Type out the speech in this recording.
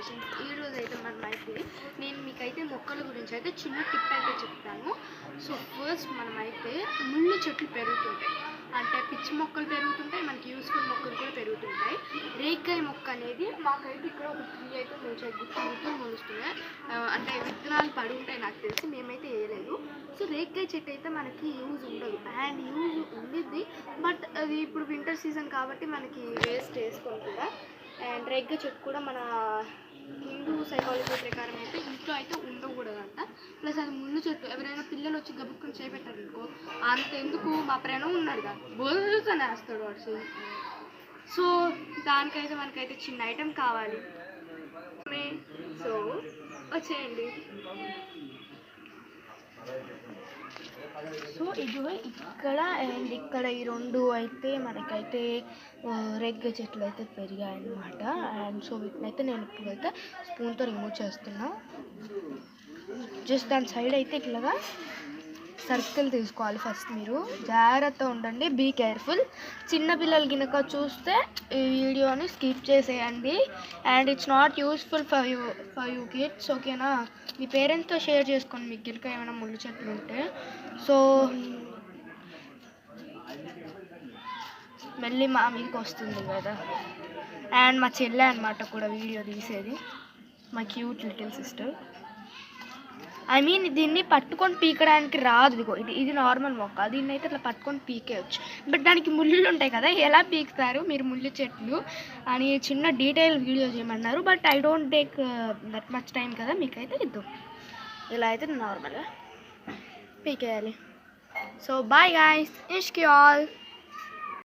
Creations. ఈరోజు అయితే మనమైతే నేను మీకైతే మొక్కల గురించి అయితే చిన్న టిప్ అయితే చెప్తాను. సో ఫస్ట్ మనమైతే ముళ్ళు చెట్లు పెరుగుతుంటాయి, అంటే పిచ్చి మొక్కలు పెరుగుతుంటాయి, మనకి యూస్ఫుల్ మొక్కలు కూడా పెరుగుతుంటాయి. రేక్కాయ మొక్క అనేది మాకైతే ఇక్కడ ఒక 3 అయితే మొలిచాయి, గుర్తు మొలుస్తున్నాయి. అంటే విత్తనాలు పడి ఉంటాయి నాకు తెలిసి, మేమైతే వేయలేదు. సో రేక్కాయ చెట్టు అయితే మనకి యూజ్ ఉండదు, అండ్ యూజ్ ఉండిద్ది, బట్ అది ఇప్పుడు వింటర్ సీజన్ కాబట్టి మనకి వేస్ట్ వేసుకొని కూడా. అండ్ రేక్కాయ చెట్టు కూడా మన హిందూ సైకాలజీ ప్రకారం అయితే ఇంట్లో అయితే ఉండకూడదంట. ప్లస్ అది ముళ్ళు చెట్టు, ఎవరైనా పిల్లలు వచ్చి గబుక్కుని చేపెట్టారనుకో, అంతెందుకు మా ప్రణవ్ ఉన్నాడుగా బోల్తోనే వేస్తాడు వాడు. సో దానికైతే మనకైతే చిన్న ఐటెం కావాలి. సో వచ్చేయండి. సో ఇదిగో ఇక్కడ అండ్ ఇక్కడ ఈ 2 అయితే మనకైతే రేక్కాయ చెట్లు అయితే పెరిగాయి అన్నమాట. అండ్ సో వీటినైతే నేను ఇప్పుడైతే స్పూన్తో రిమూవ్ చేస్తున్నా. జస్ట్ దాని సైడ్ అయితే ఇట్లాగా సర్కిల్ తీసుకోవాలి ఫస్ట్. మీరు జాగ్రత్తగా ఉండండి, బీ కేర్ఫుల్. చిన్నపిల్లలు గినక చూస్తే ఈ వీడియోని స్కిప్ చేసేయండి. And it's not useful for you kids, ఓకేనా? మీ పేరెంట్స్తో షేర్ చేసుకోండి మీకు గినక ఏమైనా ముళ్ళు చెట్లు ఉంటే. సో మళ్ళీ మా మీదకి వస్తుంది కదా. అండ్ మా చెల్లె అనమాట కూడా వీడియో తీసేది, మా cute little sister. I mean దీన్ని పట్టుకొని పీకడానికి రాదు. ఇదిగో ఇది నార్మల్ మొక్క, దీన్ని అయితే ఇట్లా పట్టుకొని పీకేయచ్చు, బట్ దానికి ముళ్ళు ఉంటాయి కదా, ఎలా పీకుతారు మీరు ముళ్ళు చెట్లు అని చిన్న డీటెయిల్ వీడియో చేయమన్నారు. But I don't take that much time కదా, మీకైతే ఇద్దాం. ఇలా అయితే నార్మల్గా పీకేయాలి. సో బాయ్ గైస్, ఇష్కి ఆల్.